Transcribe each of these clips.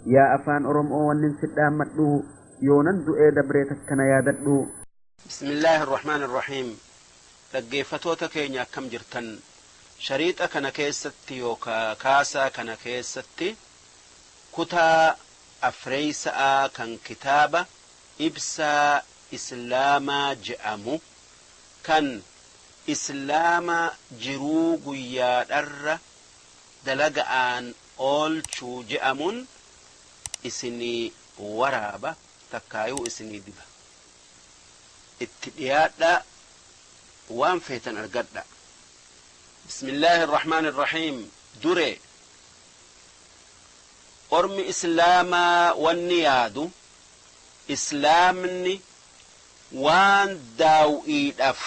yaa afaan oromoo wannin sidhaammadhu yoonan du'ee dabree takkana yaadadhu. bismillaahi irrahmaani irrahiim. dhaggeeffatoota keenya akkam jirtan? shariixa kana keessatti yookaa kaasaa kana keessatti kutaa afreeysa'a kan kitaaba ibsaa islaamaa je'amu kan islaama jiruu guyyaadharra dalaga'aan oolchuu je'amuun isinii waraaba takkaayuu isinii diba. itti dhiyaadha waan feetan argadha. bismillaahi irrahmaani irrahiim. dure ormi islaamaa wanni yaadu islaamni waan daaw'iidhaaf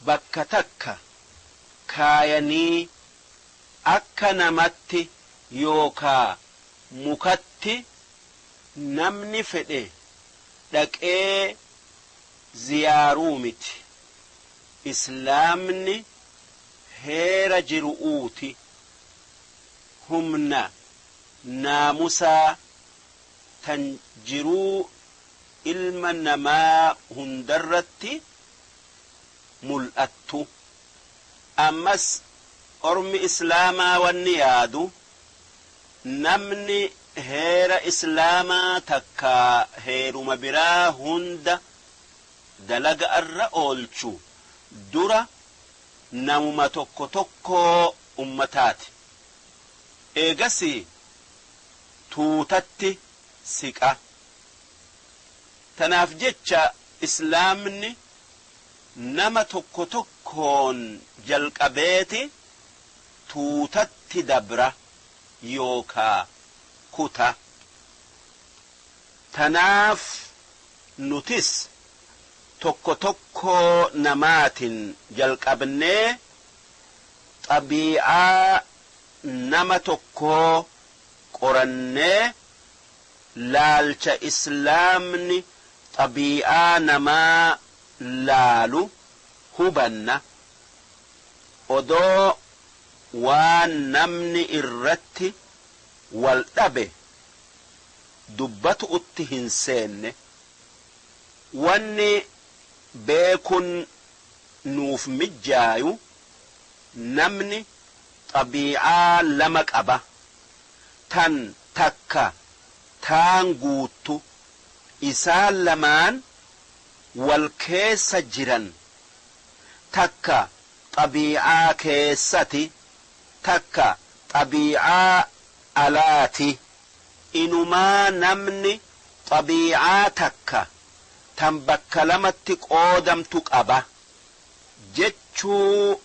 bakka takka kaayanii akka namatti yookaa mukatti namni fedhe dhaqee ziyaaruu miti. islaamni heera jiru'uuti humna naamusaa tan jiruu ilma namaa hundarratti mul'attu. ammas ormi islaamaa wanni yaadu namni heera islaamaa takka heeruma biraa hunda dalaga irra oolchu dura namuma tokko tokko ummataati. eegasi tuutatti siqa. tanaaf jecha islaamni nama tokko tokkoon jalqabeeti tuutatti dabra yookaa kuta. tanaaf nutis tokko tokko namaatin jalqabnee xabii'aa nama tokko qorannee laalcha islaamni xabii'aa namaa laalu hubanna. odoo waan namni irratti wal dhabe dubbatu utti hin seenne wanni beekun nuuf mijjaayu namni xabii'aa lama qaba tan takka taan guuttu isaan lamaan wal keessa jiran takka xabii'aa keessati takka xabii'aa alaati. inumaa namni xabii'aa takka tan bakka lamatti qoodamtu qaba jechuu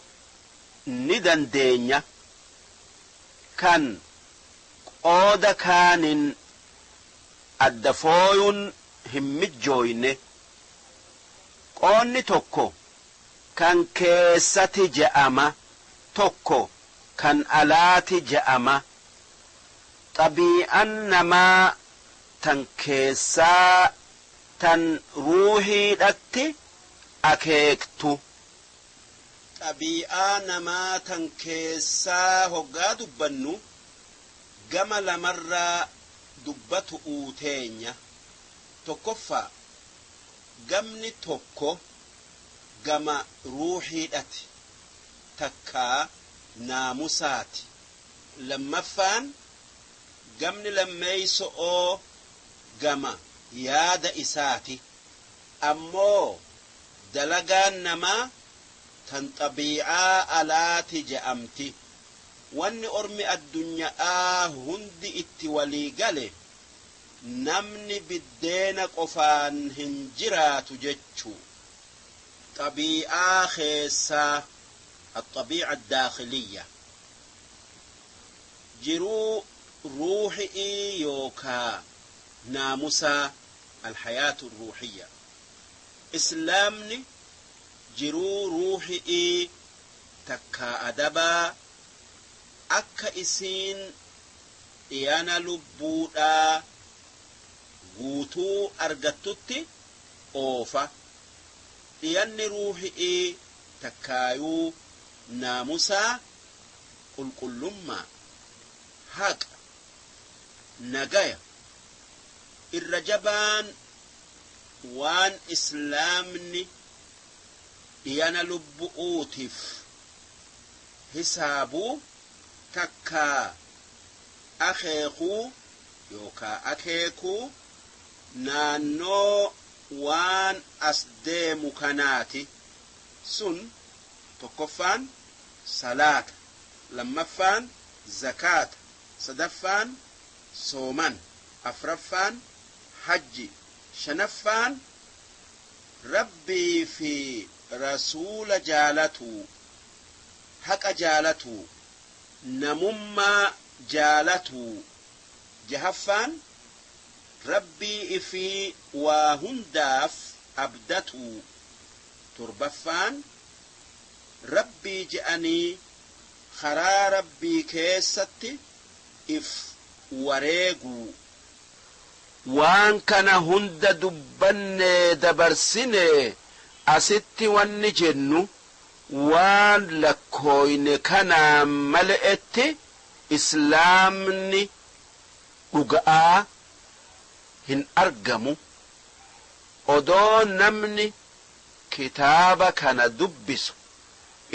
ni dandeenya. kan qooda kaanin adda fooyuun hin mijjooyne. qoonni tokko kan keessati je'ama tokko kan alaati je'ama. xabii'aan namaa tan keessaa tan ruuhiidhatti akeektu. xabii'aa namaa tan keessaa hoggaa dubbannu gama lamarraa dubbatu uuteenya. tokkoffaa gamni tokko gama ruuhiidhati takkaa naamusaati. lammaffaan gamni lammeeyso'oo gama yaada isaati. ammoo dalagaan namaa tan xabii'aa alaati je'amti. wanni ormi addunyaa hundi itti walii gale namni biddeena qofaan hin jiraatu jechuu. طبيعة خيسة الطبيعة الداخلية جرو روحي يوكا ناموسا الحياة الروحية. إسلامني جرو روحي تكا أدبا أكا إسين إيانا لبودا guutuu argattutti oofa. dhiyanni ruuhi'ii takkaayuu naamusaa qulqullummaa haqa nagaya irra jabaan waan islaamni dhiyana lubbu'uutiif hisaabuu takkaa akeekuu yookaa akeekuu naannoo waan as deemu kanaati sun tokkoffaan salaata lammaffaan zakaata sadaffaan sooman afraffaan hajji shanaffaan rabbii fi rasuula jaalatuu haqa jaalatuu namummaa jaalatuu jahaffaan rabbii ifii waa hundaaf abdatuu torbaffaan rabbii je'anii karaa rabbii keessatti if wareeguu waan kana hunda dubbanne dabarsine asitti wanni jennu waan lakkooyne kanaan male'etti islaamni dhuga'aa hin argamu odoo namni kitaaba kana dubbisu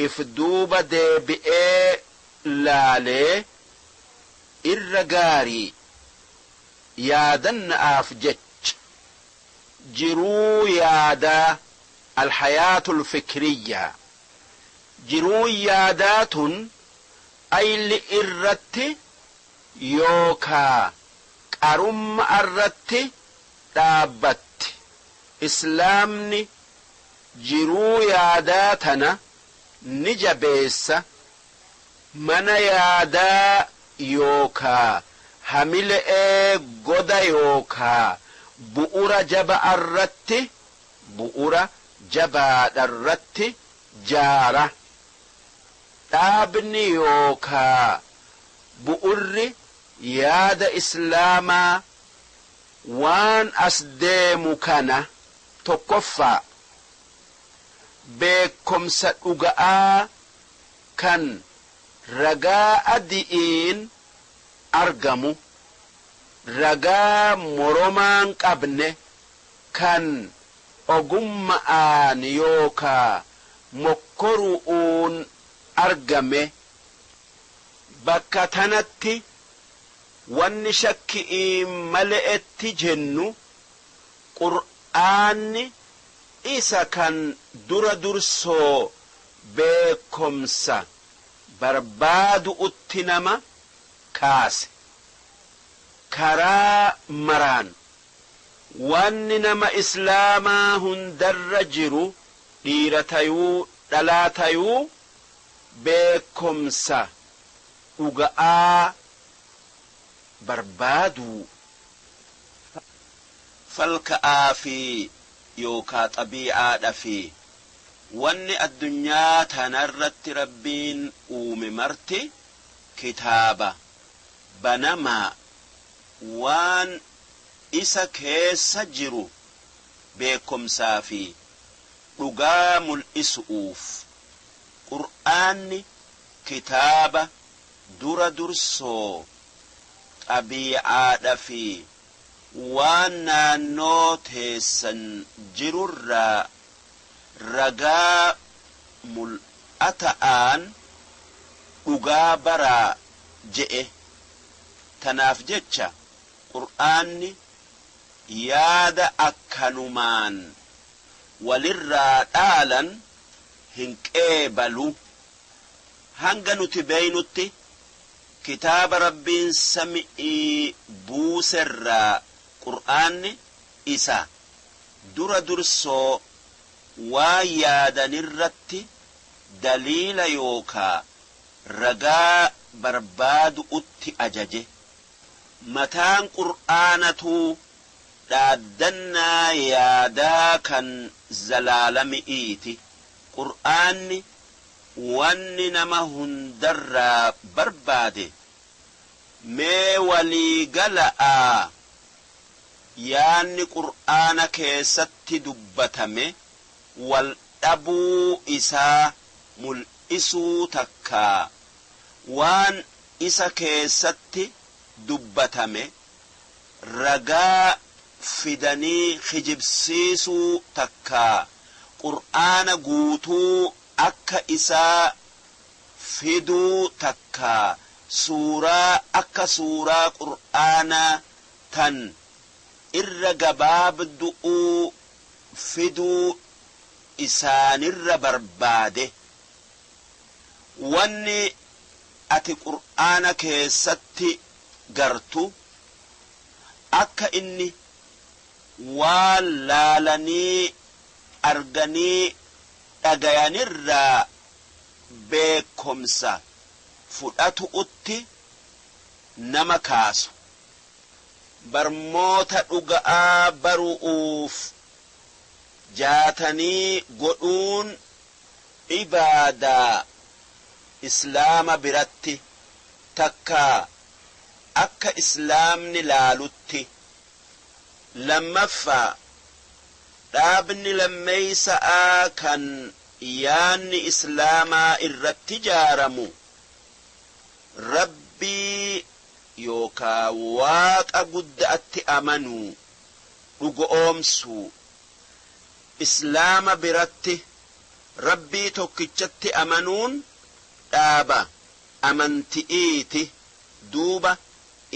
if duuba deebi'ee laalee irra gaarii yaadanna'aaf jech jiruu yaadaa alhayaatul fikriyyaa jiruu yaadaatun ayli irratti yookaa qarumma irratti dhaabbatti islaamni jiruu yaadaa tana ni jabeessa mana yaadaa yookaa hamile'ee goda yookaa bu'ura jaba'arratti bu'ura jabaadharratti jaara dhaabni yookaa bu'urri yaada islaamaa waan as deemu kana tokkoffaa beekomsa dhuga'aa kan ragaa adi'iin argamu ragaa moromaan qabne kan ogumma'aan yookaa mokkoru'uun argame bakka tanatti wanni shakki'iin male'etti jennu qur'aanni isa kan dura dursoo beekomsa barbaadu utti nama kaase karaa maraan wanni nama islaamaa hundarra jiru dhiira tayuu dhalaa tayuu beekomsa dhuga'aa barbaadu falka'aa fi yookaa xabii'aadha fi wanni addunyaa tanarratti rabbiin uume marti kitaaba banamaa waan isa keessa jiru beekomsaa fi dhugaa mul'isuuf qur'aanni kitaaba dura dursoo xabii'aadha fi waan naannoo teessan jirurraa ragaa mul'ata'aan dhugaa baraa je'e tanaaf jecha qur'aanni yaada akkanumaan walirraa dhaalan hin qeebalu hanga nuti beeynutti kitaaba rabbiin sami'ii buuserraa qur'aanni isa dura dursoo waan yaadanirratti daliila yookaa ragaa barbaadu utti ajaje mataan qur'aanatuu dhaaddannaa yaadaa kan zalaalami'iiti qur'aanni wanni nama hundarraa barbaade mee walii gala'aa yaanni qur'aana keessatti dubbatame wal dhabuu isaa mul'isuu takkaa waan isa keessatti dubbatame ragaa fidanii kijibsiisuu takkaa qur'aana guutuu akka isaa fiduu takkaa suuraa akka suuraa qur'aanaa tan irra gabaabdu'uu fiduu isaanirra barbaade wanni ati qur'aana keessatti gartu akka inni waan laalanii arganii dhagayanirraa beekomsa fudhatu'utti nama kaasu barmoota dhuga'aa baru'uuf jaatanii godhuun ibaadaa islaama biratti takkaa akka islaamni laalutti lammaffaa dhaabni lammeeysa'a kan yaanni islaamaa irratti jaaramu rabbii yookaa waaqa gudda'atti amanuu dhugoomsuu islaama biratti rabbii tokkichatti amanuun dhaaba amanti'iiti duuba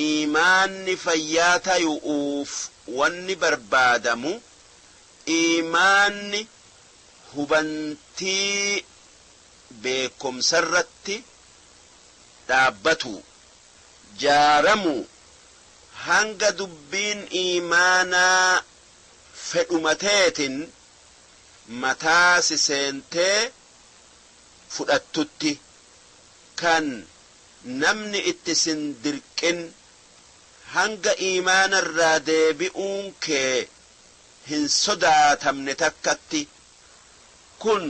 iimaanni fayyaa tayu'uuf wanni barbaadamu iimaanni hubantii beekomsarratti dhaabbatu jaaramu hanga dubbiin iimaanaa fedhumateetin mataa si seentee fudhattutti kan namni itti sin dirqin hanga iimaanarraa deebi'uun kee hin sodaatamne takkatti kun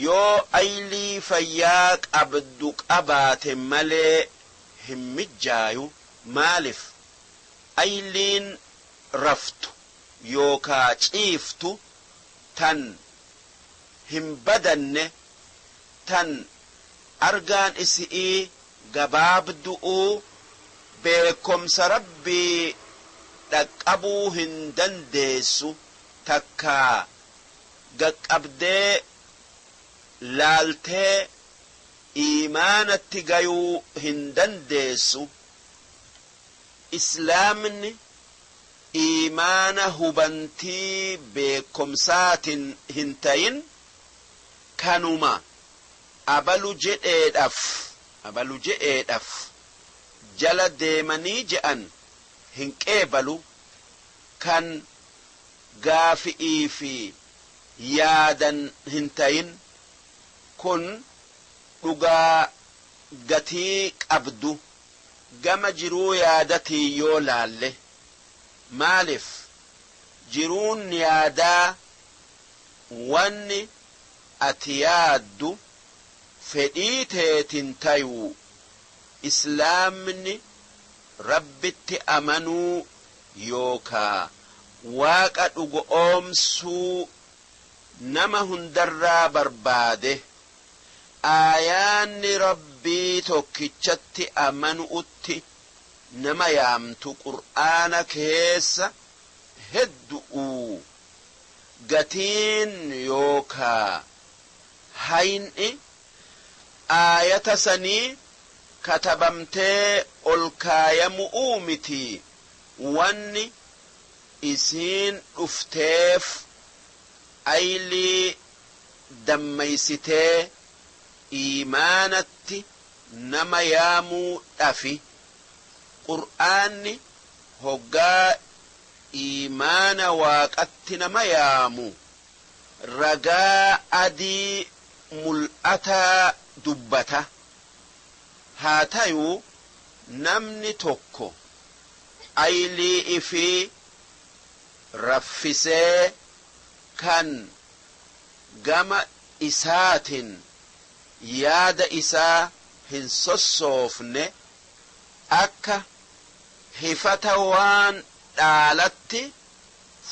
yoo aylii fayyaa qabdu qabaate malee hin mijjaayu maalif ayliin raftu yookaa ciiftu tan hin badanne tan argaan isi'ii gabaabdu'uu beekomsa rabbii dhaqqabuu hin dandeessu takkaa gaqqabdee laaltee iimaanatti gayuu hin dandeessu islaamni iimaana hubantii beekomsaatin hin tayin kanuma abalu je'eedhaaf jala deemanii je'an hin qeebalu kan gaafi'ii fi yaadan hin tayin kun dhugaa gatii qabdu gama jiruu yaadatii yoo laalle maalif jiruun yaadaa wanni ati yaaddu fedhii teetin tayuu islaamni rabbitti amanuu yookaa waaqa dhugoomsuu nama hundarraa barbaade aayaanni rabbii tokkichatti amanuutti nama yaamtu qur'aana keessa heddu'u gatiin yookaa hayni aayata sanii katabamtee ol kaayamu'uu miti wanni isiin dhufteef aylii dammaysitee iimaanatti nama yaamuu dhafi qur'aanni hoggaa iimaana waaqatti nama yaamu ragaa adii mul'ataa dubbata haa tayuu namni tokko aylii ifii raffisee kan gama isaatin yaada isaa hin sossoofne akka hifata waan dhaalatti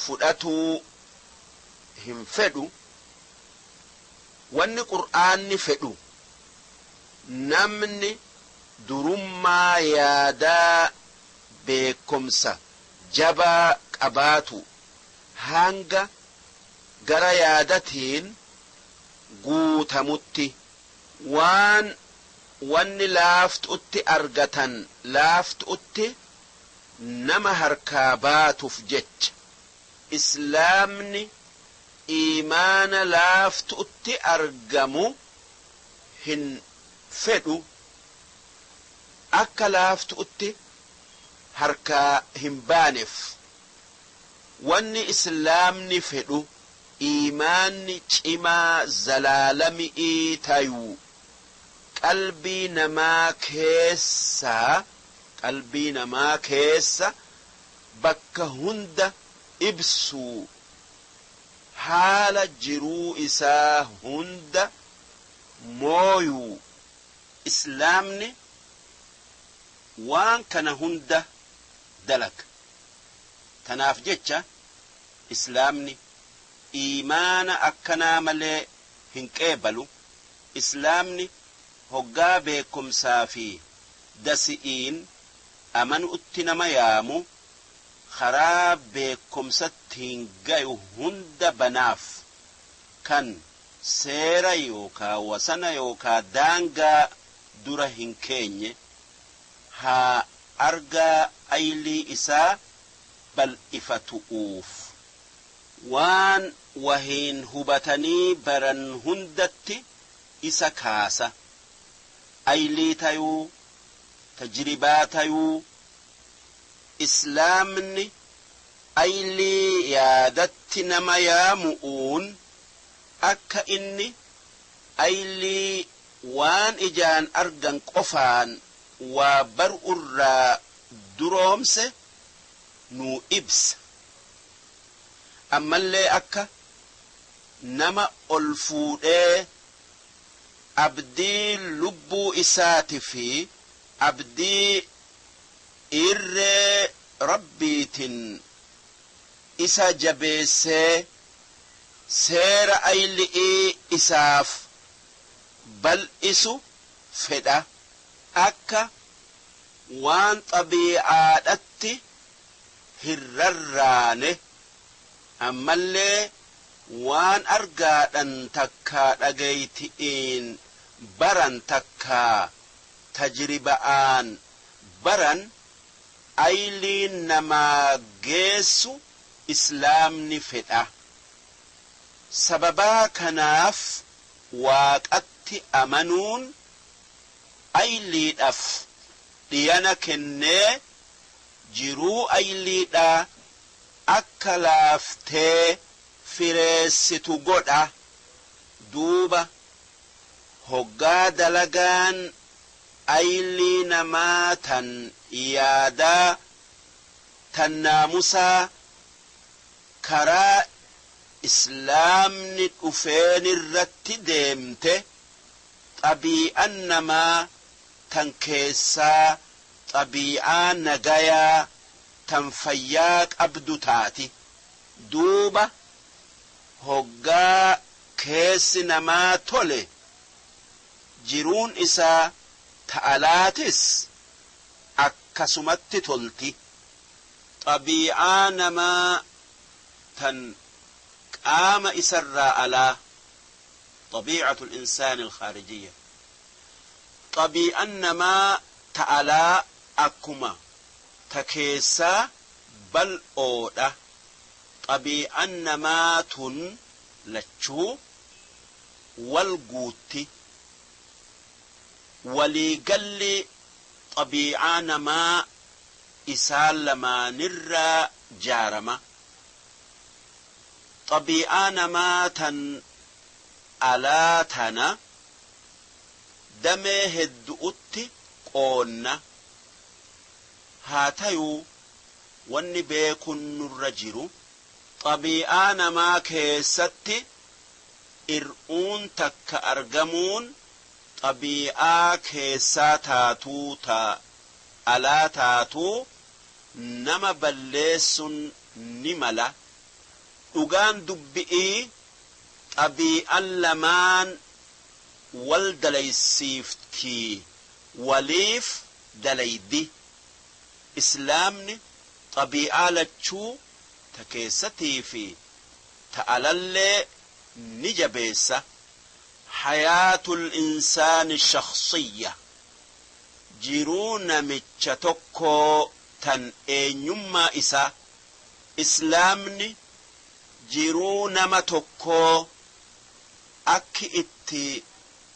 fudhatuu hin fedhu wanni qur'aanni fedhu namni durummaa yaadaa beekomsa jabaa qabaatu hanga gara yaadatiin guutamutti wanni laaftuutti argatan laaftuutti nama harkaa baatuuf jecha islaamni iimaana laaftuutti argamu hin fedhu akka laaftuutti harkaa hin baaneef wanni islaamni fedhu iimaanni cimaa zalaalami'ii tayuu qalbii namaa keessa bakka hunda ibsuu haala jiruu isaa hunda mooyuu islaamni waan kana hunda dalaga tanaaf jecha islaamni iimaana akkanaa malee hin qeebalu islaamni hoggaa beekumsaa fi dasi'iin amanuutti nama yaamu karaa beekumsattiin gayu hunda banaaf kan seera yookaa wasana yookaa daangaa dura hin keenye haa argaa aylii isaa bal'ifatu'uuf waan wahiin hubatanii baran hundatti isa kaasa aylii tayuu tajribaa tayuu islaamni aylii yaadatti nama yaamu'uun akka inni aylii waan ijaan argan qofaan waa bar'urraa duroomse nuu ibsa ammallee akka nama ol fuudhee abdii lubbuu isaati fi abdii irree rabbiitin isa jabeessee seera ayli'ii isaaf bal'isu fedha akka waan xabii'aadhatti hirrarraane ammallee waan argaadhan takkaa dhagayti'iin baran takkaa tajriba'aan baran ayliin namaa geessu islaamni fedha sababaa kanaaf waaqatti amanuun ayliidhaaf dhiyana kennee jiruu ayliidhaa akka laaftee fireessitu godha duuba hoggaa dalagaan aylii namaa tan yaadaa tan naamusaa karaa islaamni dhufeen irratti deemte xabii'an namaa tan keessaa xabii'aa nagayaa tan fayyaa qabdu taati duuba hoggaa keessi namaa tole jiruun isaa ta'alaatis akkasumatti tolti xabii'aa namaa tan qaama isarraa alaa طبيعة الإنسان الخارجية طبيعة نما تعالى أكما تكيسا بل أودا طبيعة نما تن لچو والقوتي وليقل طبيعة نما إسال لما نرى جارما طبيعة نما تن alaatana damee hedduutti qoonna haa tayuu wanni beekun nurra jiru xabii'aa namaa keessatti ir'uun takka argamuun xabii'aa keessaa taatuu alaa taatuu nama balleessun ni mala dhugaan dubbi'ii طبيعة لمان والدليسيفتي وليف دليدي إسلامني xabii'aa lachuu ta keessatii fi ta alallee ni jabeessa hayaatul insaani shakhsiyya jiruu namicha tokkoo tan eenyummaa isaa islaamni jiruu nama tokkoo akki itti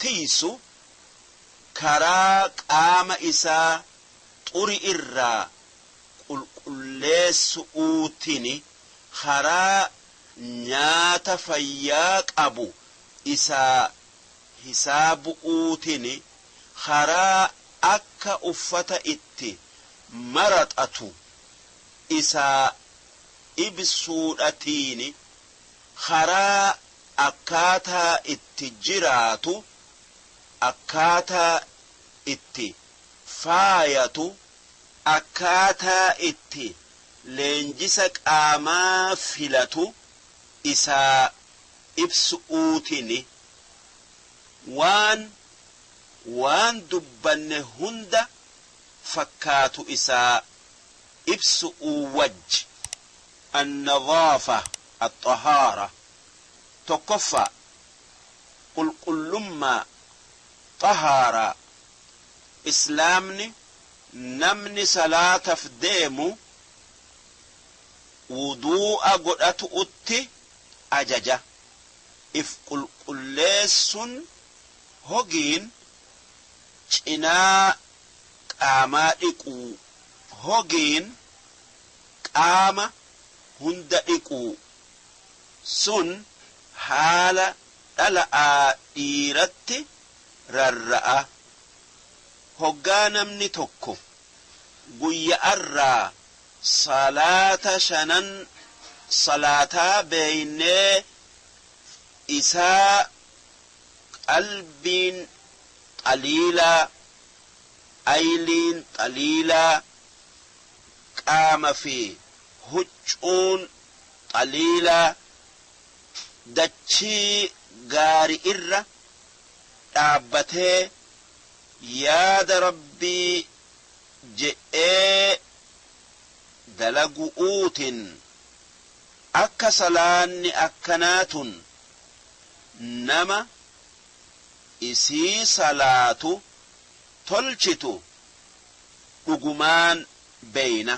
tiisu karaa qaama isaa xuri irraa qulqulleessu'uutini karaa nyaata fayyaa qabu isaa hisaabu'uutini karaa akka uffata itti maraxatu isaa ibsuudhatiini karaa akkaataa itti jiraatu akkaataa itti faayatu akkaataa itti leenjisa qaamaa filatu isaa ibsu'uutini waan dubbanne hunda fakkaatu isaa ibsu'uu wajj النظافة الطهارة تكفى قلما طهارة إسلامني نمني صلاة فديمو وضوء قدأت أتي أججة إف قلسن هجين چنا قاما إقو هجين قاما hunda dhiquu sun haala dhala'aa dhiiratti rarra'a hoggaa namni tokko guyya'arraa salaata shanan salaataa beeynee isaa qalbiin xaliilaa ayliin xaliilaa qaama fi huccuun xaliilaa dachii gaari irra dhaabbatee yaada rabbii je'ee dalagu'uutin akka salaanni akkanaatun nama isii salaatu tolchitu dhugumaan beeyna